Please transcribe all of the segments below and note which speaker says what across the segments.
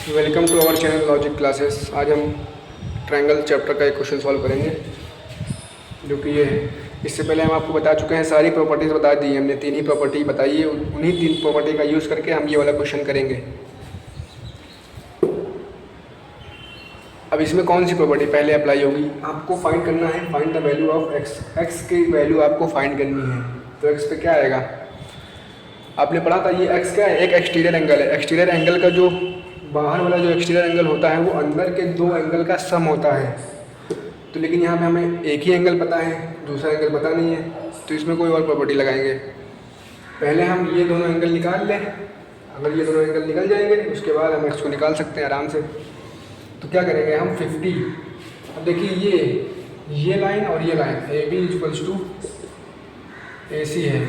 Speaker 1: Welcome to our channel logic classes. आज हम triangle chapter का एक क्वेश्चन सॉल्व करेंगे जो कि ये है। इससे पहले हम आपको बता चुके हैं, सारी प्रॉपर्टीज़ बता दी है हमने, 3 ही प्रॉपर्टी बताई है। उन्हीं 3 प्रॉपर्टी का यूज़ करके हम ये वाला क्वेश्चन करेंगे। अब इसमें कौन सी प्रॉपर्टी पहले अप्लाई होगी? आपको फाइंड करना है, find the value of x. X की वैल्यू आपको फाइंड करनी है। तो एक्स पे क्या आएगा? आपने पढ़ा था ये एक्स क्या है? एक एक्सटीरियर एंगल है। एक्सटीरियर एंगल का जो बाहर वाला जो एक्सटीरियर एंगल होता है वो अंदर के 2 एंगल का सम होता है। तो लेकिन यहाँ पे हमें एक ही एंगल पता है, दूसरा एंगल पता नहीं है, तो इसमें कोई और प्रॉपर्टी लगाएंगे। पहले हम ये दोनों एंगल निकाल लें। अगर ये दोनों एंगल निकल जाएंगे उसके बाद हम एक्स को निकाल सकते हैं आराम से। तो क्या करेंगे हम? 50। अब देखिए ये लाइन और ये line A B equals to A C है।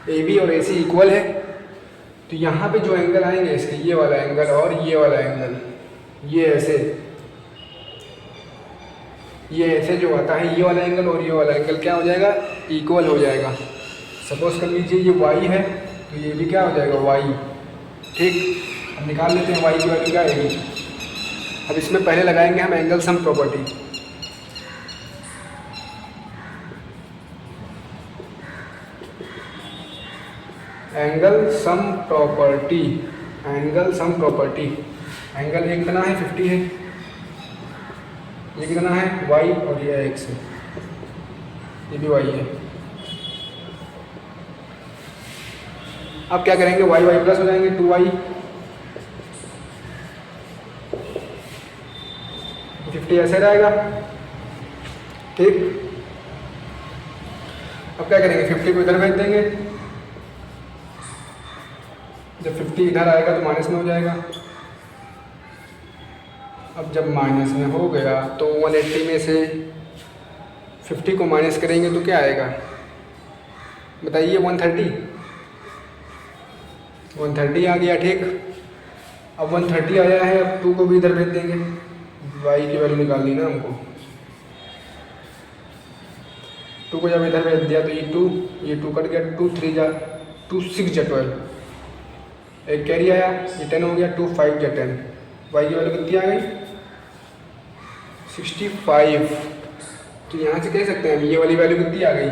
Speaker 1: ए बी और ए सी इक्वल है, तो यहाँ पे जो एंगल आएंगे इसके, ये वाला एंगल और ये वाला एंगल, ये ऐसे जो आता है, ये वाला एंगल और ये वाला एंगल क्या हो जाएगा? इक्वल हो जाएगा। सपोज कर लीजिए ये y है तो ये भी क्या हो जाएगा? y। ठीक, अब निकाल लेते हैं y की वैल्यू क्या आएगी। अब इसमें पहले लगाएंगे हम angle sum property. Angle sum property, angle एक कितना है? 50 है। ये कितना है? y और ये x है, ये भी y है। अब क्या करेंगे? y प्लस हो जाएंगे 2y, 50 ऐसे रहेगा। ठीक, अब क्या करेंगे? 50 को इधर भेज देंगे। जब 50 इधर आएगा तो माइनस में हो जाएगा। अब जब माइनस में हो गया तो 180 में से 50 को माइनस करेंगे तो क्या आएगा बताइए? 130 आ गया। ठीक, अब 130 आया है, अब 2 को भी इधर भेज देंगे। y की वैल्यू निकालनी ना हमको। 2 को जब इधर भेज दिया तो ये 2 कट गया। 2 3 जा 2 6 जा 12, एक कैरी आया, ये 10 हो गया। 2 5 जा 10, y की वैल्यू कितनी आ गई? 65। तो यहाँ से कह सकते हैं ये वाली वैल्यू कितनी आ गई?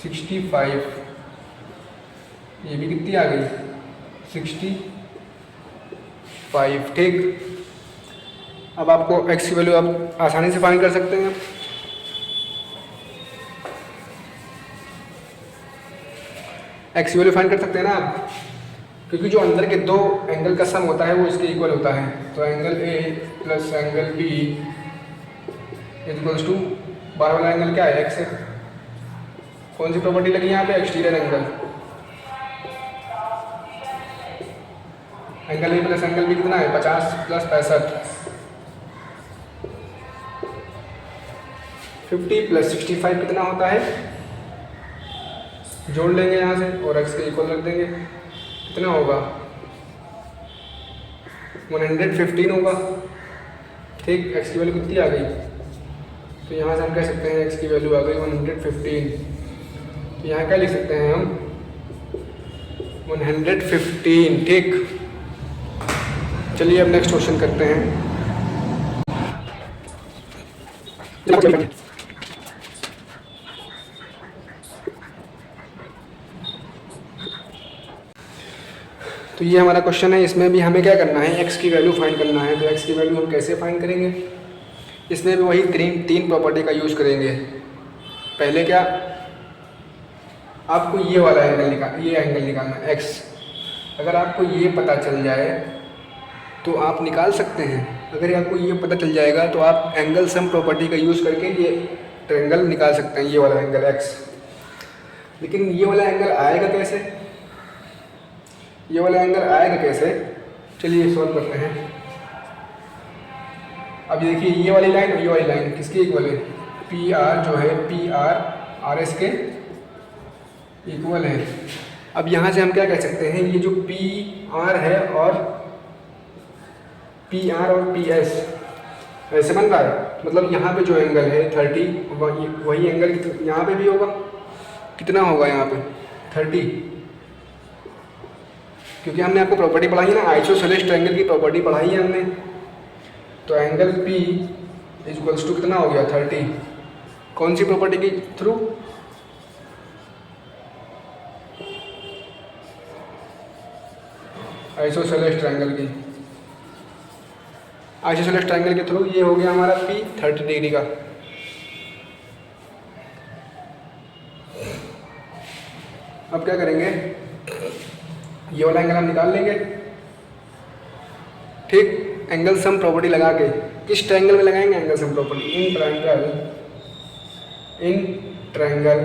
Speaker 1: 65। ये भी कितनी आ गई? 65। ठीक, अब आपको x की वैल्यू आप आसानी से फाइंड कर सकते हैं। x की वैल्यू फाइंड कर सकते हैं ना आप, क्योंकि जो अंदर के 2 एंगल का सम होता है वो इसके इक्वल होता है। तो angle A plus angle B equals to बाहर वाला एंगल क्या है? x है। कौन सी प्रॉपर्टी लगी यहाँ पे? Exterior angle. Angle A plus angle B कितना है? 50 प्लस 65। 50 प्लस 65 कितना होता है? जोड़ लेंगे यहाँ से और x के इक्वल रख देंगे। कितना होगा? 115 होगा। ठीक, x की वैल्यू कितनी आ गई? तो यहाँ से हम कह सकते हैं x की वैल्यू आ गई 115। तो यहाँ क्या लिख सकते हैं हम? 115। ठीक, चलिए अब नेक्स्ट क्वेश्चन करते हैं। तो ये हमारा क्वेश्चन है। इसमें भी हमें क्या करना है? x की वैल्यू फाइंड करना है। तो x की वैल्यू हम कैसे फाइंड करेंगे? इसमें भी वही 3 प्रॉपर्टी का यूज़ करेंगे। पहले क्या, आपको ये वाला एंगल निकालना है x। अगर आपको ये पता चल जाए तो आप निकाल सकते हैं। अगर आपको ये पता चल जाएगा तो आप एंगल सम प्रॉपर्टी का यूज़ करके ये ट्रायंगल निकाल सकते हैं, ये वाला एंगल x। लेकिन ये वाला एंगल आएगा कैसे? चलिए सॉल्व करते हैं। अब देखिए ये वाली लाइन और ये वाली लाइन किसके इक्वल है? पी आर जो है, पी आर एस के इक्वल है। अब यहाँ से हम क्या कह सकते हैं? ये जो पी आर है और पी एस ऐसे बन रहा है, मतलब यहाँ पे जो एंगल है 30, वही एंगल यहाँ पे भी होगा। कितना होगा यहाँ पे? 30। क्योंकि हमने आपको प्रॉपर्टी पढ़ाई ना, आइसोसेलेस ट्रायंगल की प्रॉपर्टी पढ़ाई है हमने। तो एंगल P इक्वल्स टू कितना हो गया 30, कौन सी प्रॉपर्टी के थ्रू, आइसोसेलेस ट्रायंगल की, आइसोसेलेस ट्रायंगल के थ्रू ये हो गया हमारा P 30 डिग्री का। अब क्या करेंगे, ये वाला एंगल हम निकाल लेंगे, ठीक। एंगल सम प्रॉपर्टी लगा के किस ट्रायंगल में लगाएंगे angle sum property, in triangle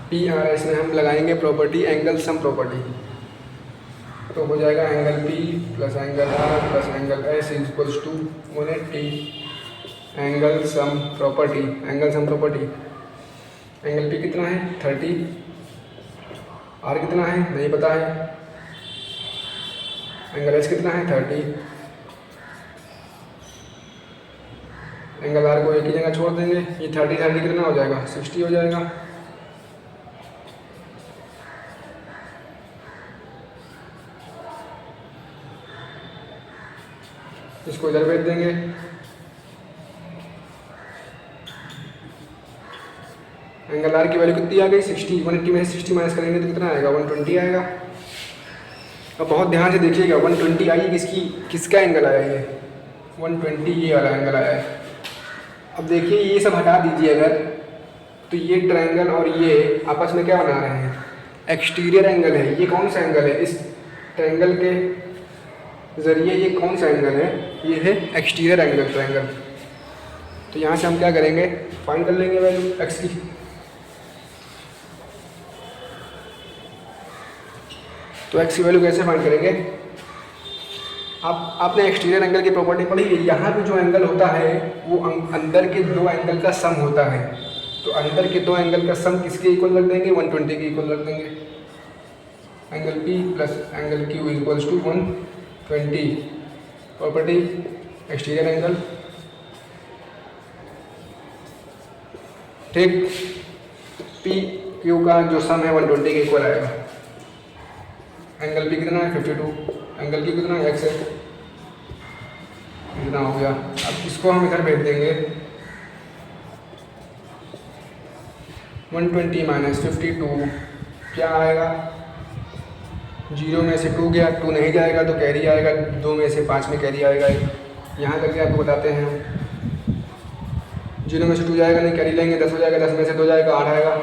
Speaker 1: PRS में हम लगाएंगे प्रॉपर्टी एंगल सम प्रॉपर्टी। तो हो जाएगा angle P plus angle R plus angle S equals to 180 angle sum property. Angle P कितना है 30, R कितना है नहीं पता है, एंगल S कितना है 30, एंगल R को एक ही जगह छोड़ देंगे, ये 30 कितना हो जाएगा 60 हो जाएगा। इसको इधर भेज देंगे, एंगल R की वैल्यू कितनी आ गई 60, 180 में से 60 माइनस करेंगे तो कितना आएगा 120 आएगा। अब बहुत ध्यान से देखिएगा 120 आई किसका एंगल आया, ये 120 ये वाला एंगल आया है। अब देखिए ये सब हटा दीजिए अगर, तो ये ट्रायंगल और ये आपस में क्या बना रहे हैं, एक्सटीरियर एंगल है। ये कौन सा एंगल है, इस ट्रायंगल के ज़रिए ये कौन सा एंगल है, ये है एक्सटीरियर एंगल ट्रायंगल। तो यहाँ से हम क्या करेंगे, फाइंड कर लेंगे वैल्यू एक्स की। तो एक्स की वैल्यू कैसे फाइंड करेंगे, आपने एक्सटीरियर एंगल की प्रॉपर्टी पढ़ी है, यहाँ पे जो एंगल होता है वो अंदर के दो एंगल का सम होता है। तो अंदर के दो एंगल का सम किसके इक्वल रख देंगे 120 के इक्वल रख देंगे। Angle P plus angle Q equals to 120 property exterior angle, ठीक। P Q का जो सम है 120 के इक्वल आएगा। एंगल P कितना है 52, एंगल Q कितना है x है, इतना हो गया। अब इसको हम इधर भेज देंगे, 120 माइनस 52 क्या आएगा, 0 में से 2 गया, 2 नहीं जाएगा तो कैरी आएगा, 2 में से 5 में कैरी आएगा। यहाँ करके आपको बताते हैं हम, 0 में से 2 जाएगा नहीं, कैरी लेंगे 10 हो जाएगा, 10 में से 2 जाएगा 8 आएगा।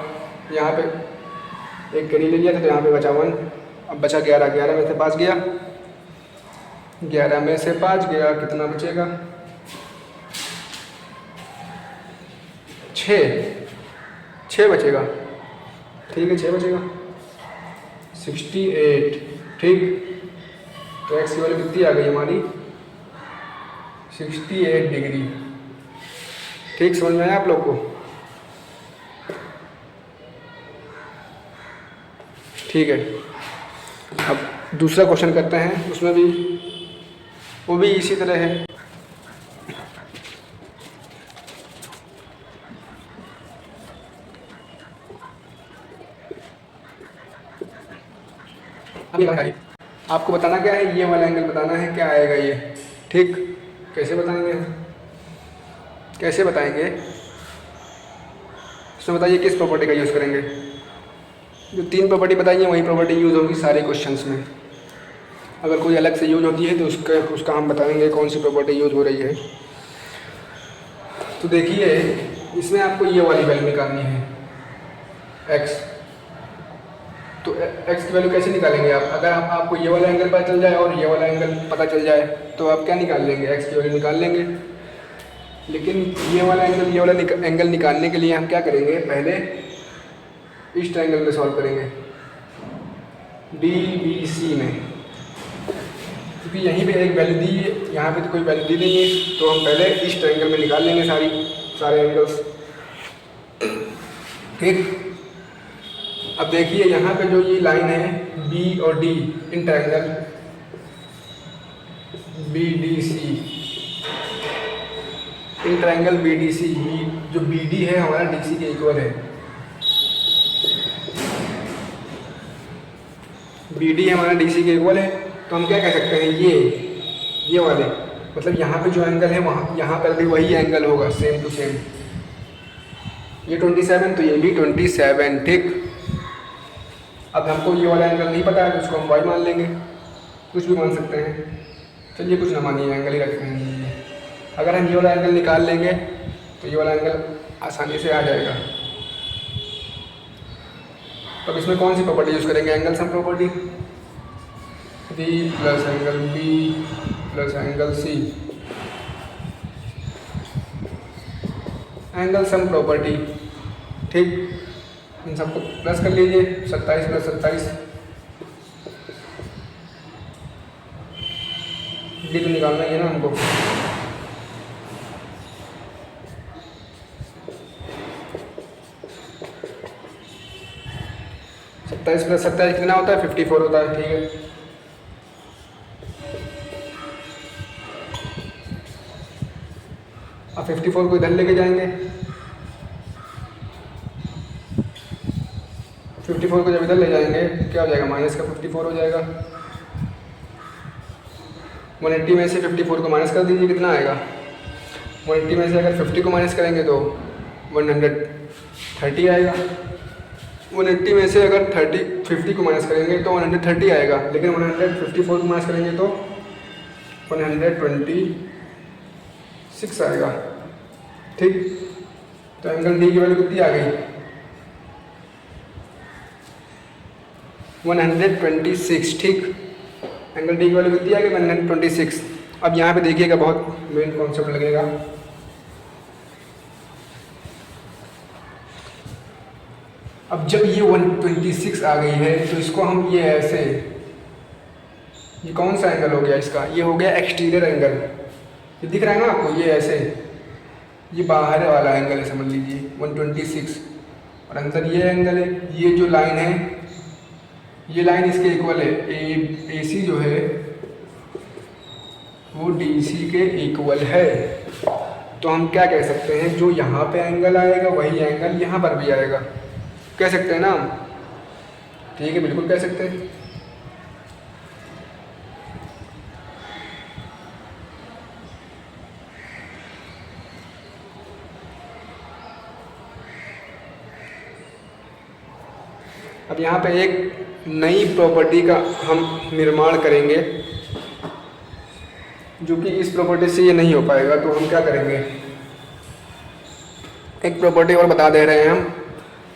Speaker 1: यहाँ पे एक कैरी ले लिया था तो यहाँ पे बचा 1, अब बचा 11, 11 में से 5 गया, 11 में से 5 गया, कितना बचेगा 6 बचेगा, ठीक है 6 बचेगा 68, ठीक। तो एक्स की वैल्यू कितनी आ गई हमारी 68 डिग्री, ठीक। समझ में आया आप लोग को, ठीक है। अब दूसरा क्वेश्चन करते हैं, उसमें भी वो भी इसी तरह है। आपको बताना क्या है, ये वाला एंगल बताना है क्या आएगा ये, ठीक। कैसे बताएंगे, कैसे बताएंगे इसमें बताइए किस प्रॉपर्टी का यूज़ करेंगे। जो 3 प्रॉपर्टी बताइए वही प्रॉपर्टी यूज़ होगी सारे क्वेश्चंस में। अगर कोई अलग से यूज होती है तो उसका हम बताएंगे कौन सी प्रॉपर्टी यूज हो रही है। तो देखिए इसमें आपको ये वाली वैल्यू निकालनी है x। तो x की वैल्यू कैसे निकालेंगे आप, अगर आपको ये वाला एंगल पता चल जाए और ये वाला एंगल पता चल जाए तो आप क्या निकाल लेंगे, x की वैल्यू निकाल लेंगे। लेकिन ये वाला एंगल निकालने के लिए हम क्या करेंगे, पहले इस ट्रायंगल में सॉल्व करेंगे DBC में, क्योंकि यहीं पे एक वैल्यू दी है, यहाँ पे तो कोई वैल्यू दी नहीं है। तो हम पहले इस ट्रायंगल में निकाल लेंगे सारे एंगल्स, ठीक। अब देखिए यहाँ पे जो ये लाइन है B और D, in triangle BDC, in triangle BDC, जो BD है हमारा DC के इक्वल है। बी डी हमारा डी सी के इक्वल है, तो हम क्या कह सकते हैं, ये वाले मतलब यहाँ पे जो एंगल है वहाँ यहाँ पर भी वही एंगल होगा, सेम टू सेम। ये 27 तो ये भी 27, ठीक। अब हमको ये वाला एंगल नहीं पता है तो इसको हम वाई मान लेंगे, कुछ भी मान सकते हैं। चलिए कुछ ना मानिए, एंगल ही रखते हैं। अगर हम ये वाला एंगल निकाल लेंगे तो ये वाला एंगल आसानी से आ जाएगा। तो अब इसमें कौन सी प्रॉपर्टी यूज़ करेंगे, angle sum property, D plus angle B plus angle C, angle sum property, ठीक। इन सबको प्लस कर लीजिए, 27 प्लस 27, डी तो निकालना ही है ना हमको। सत्ताईस प्लस 27 कितना होता है, 54 होता है, ठीक है। अब 54 को इधर लेके जाएंगे, 54 को जब इधर ले जाएंगे क्या हो जाएगा, माइनस का 54 हो जाएगा। 180 में से 54 को माइनस कर दीजिए, कितना आएगा। 180 में से अगर 50 को माइनस करेंगे तो 130 आएगा। 180 में से अगर 50 को माइनस करेंगे तो 130 आएगा, लेकिन 154 को माइनस करेंगे तो 126 आएगा, ठीक। तो एंगल डी की वैल्यू कितनी आ गई, 126, ठीक। एंगल डी की वैल्यू कितनी आ गई, 126। अब यहाँ पे देखिएगा, बहुत मेन कॉन्सेप्ट लगेगा। अब जब ये 126 आ गई है तो इसको हम ये ऐसे, ये कौन सा एंगल हो गया इसका, ये हो गया एक्सटीरियर एंगल, ये दिख रहा है ना आपको, ये ऐसे, ये बाहर वाला एंगल है समझ लीजिए 126, और अंदर ये एंगल है। ये जो लाइन है, ये लाइन इसके इक्वल है, ए सी जो है वो डी सी के इक्वल है। तो हम क्या कह सकते हैं, जो यहाँ पे एंगल आएगा वही एंगल यहाँ पर भी आएगा, कह सकते हैं ना हम, ठीक है, बिल्कुल कह सकते हैं। अब यहाँ पे एक नई प्रॉपर्टी का हम निर्माण करेंगे, जो कि इस प्रॉपर्टी से ये नहीं हो पाएगा। तो हम क्या करेंगे, एक प्रॉपर्टी और बता दे रहे हैं हम,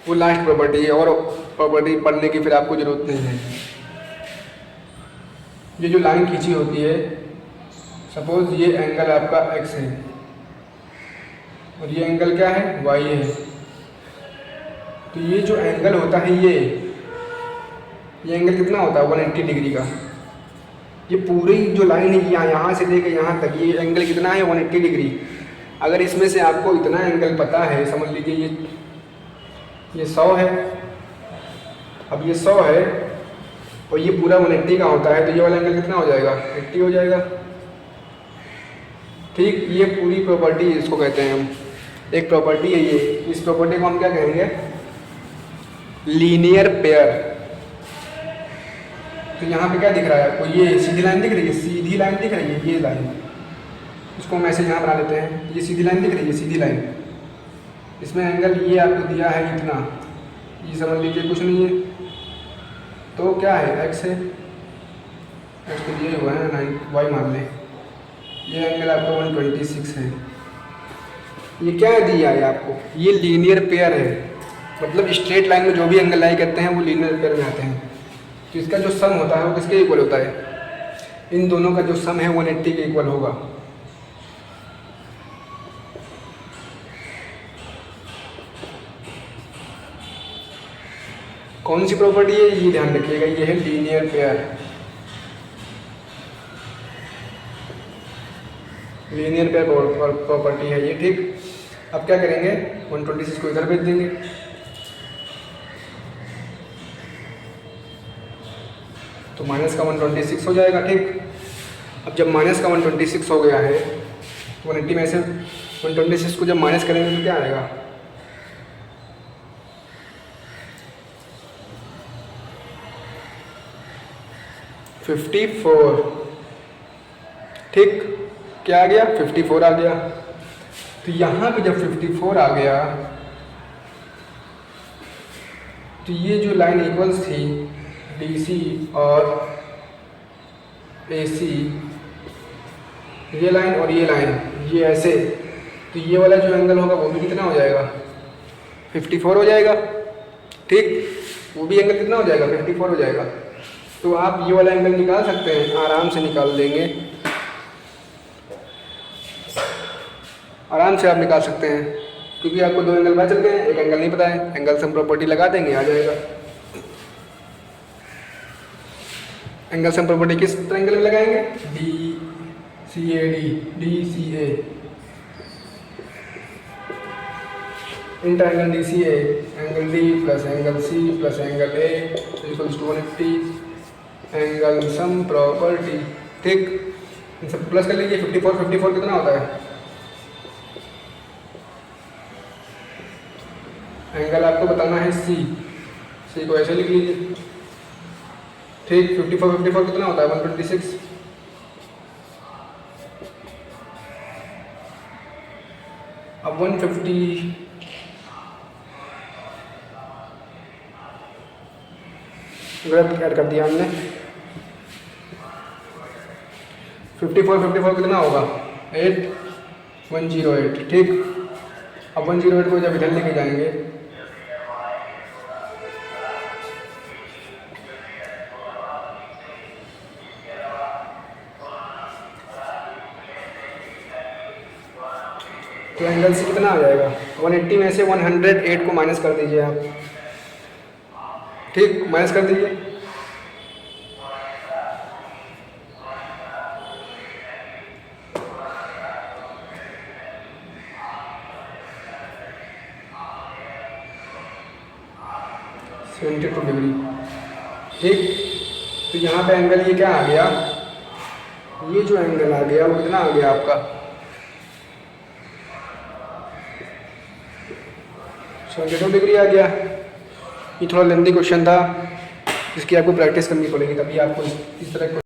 Speaker 1: वो लास्ट प्रॉपर्टी है, और प्रॉपर्टी पढ़ने की फिर आपको ज़रूरत नहीं है। ये जो लाइन खींची होती है, सपोज ये एंगल आपका x है और ये एंगल क्या है, y है। तो ये जो एंगल होता है, ये एंगल कितना होता है, 180 डिग्री का। ये पूरी जो लाइन है यहाँ से लेकर यहाँ तक, ये एंगल कितना है, 180 डिग्री। अगर इसमें से आपको इतना एंगल पता है, समझ लीजिए ये 100 है, अब ये 100 है और ये पूरा 180 का होता है, तो ये वाला एंगल कितना हो जाएगा, 80 हो जाएगा, ठीक। ये पूरी प्रॉपर्टी इसको कहते हैं हम, एक प्रॉपर्टी है ये। इस प्रॉपर्टी को हम क्या कहेंगे, लीनियर पेयर। तो यहाँ पे क्या दिख रहा है आपको, ये सीधी लाइन दिख रही है, सीधी लाइन दिख रही है, ये लाइन, इसको हम ऐसे यहाँ बना लेते हैं। ये सीधी लाइन दिख रही है, सीधी लाइन, इसमें एंगल ये आपको दिया है इतना, ये समझ लीजिए कुछ नहीं है, तो क्या है, x है, x तो दिया हुआ है ना, y मान लें। ये एंगल आपका 126 है। ये क्या दिया है आपको, ये लीनियर पेयर है, मतलब स्ट्रेट लाइन में जो भी एंगल लाई करते हैं वो लीनियर पेयर में आते हैं। तो इसका जो सम होता है वो किसके इक्वल होता है, इन दोनों का जो सम है 180 के इक्वल होगा। कौन सी प्रॉपर्टी है, ये ध्यान रखिएगा, ये है linear pair. Linear pair property है ये, ठीक। अब क्या करेंगे, 126 को इधर भेज देंगे, तो माइनस का 126 हो जाएगा, ठीक। अब जब माइनस का 126 हो गया है, 180 में से 126 को जब माइनस करेंगे तो क्या आएगा, 54। ठीक, क्या आ गया? 54 आ गया। तो यहाँ पे जब 54 आ गया तो ये जो लाइन इक्वल्स थी DC और AC, ये लाइन और ये लाइन, ये ऐसे, तो ये वाला जो एंगल होगा वो भी कितना हो जाएगा? 54 हो जाएगा। ठीक, वो भी एंगल कितना हो जाएगा? 54 हो जाएगा। तो आप ये वाला एंगल निकाल सकते हैं, आराम से निकाल देंगे, आराम से आप निकाल सकते हैं, क्योंकि आपको दो एंगल पता चल गए हैं, एक एंगल नहीं पता है। एंगल सम प्रॉपर्टी लगा देंगे, आ जाएगा। एंगल सम प्रॉपर्टी किस ट्रायंगल में लगाएंगे? DCA in triangle DCA, angle D plus angle C plus angle A equals to 180, angle sum property. ठीक, इन सब प्लस कर लीजिए। 54 कितना होता है? एंगल आपको बताना है C को ऐसे लिख लीजिए। ठीक, 54 कितना होता है? 126। अब 150 गलत ऐड कर दिया हमने। 54 कितना होगा? 108। ठीक, अब 108 को जब इधर लेके जाएंगे तो एंगल से कितना आ जाएगा? 180 में से 108 को माइनस कर दीजिए आप। ठीक, माइनस कर दीजिए। Seventy 2 degree. ठीक, तो यहाँ पे एंगल ये क्या आ गया? ये जो एंगल आ गया वो कितना आ गया आपका? 72 डिग्री आ गया। ये थोड़ा लेंथी क्वेश्चन था, इसकी आपको प्रैक्टिस करनी पड़ेगी, तभी आपको इस तरह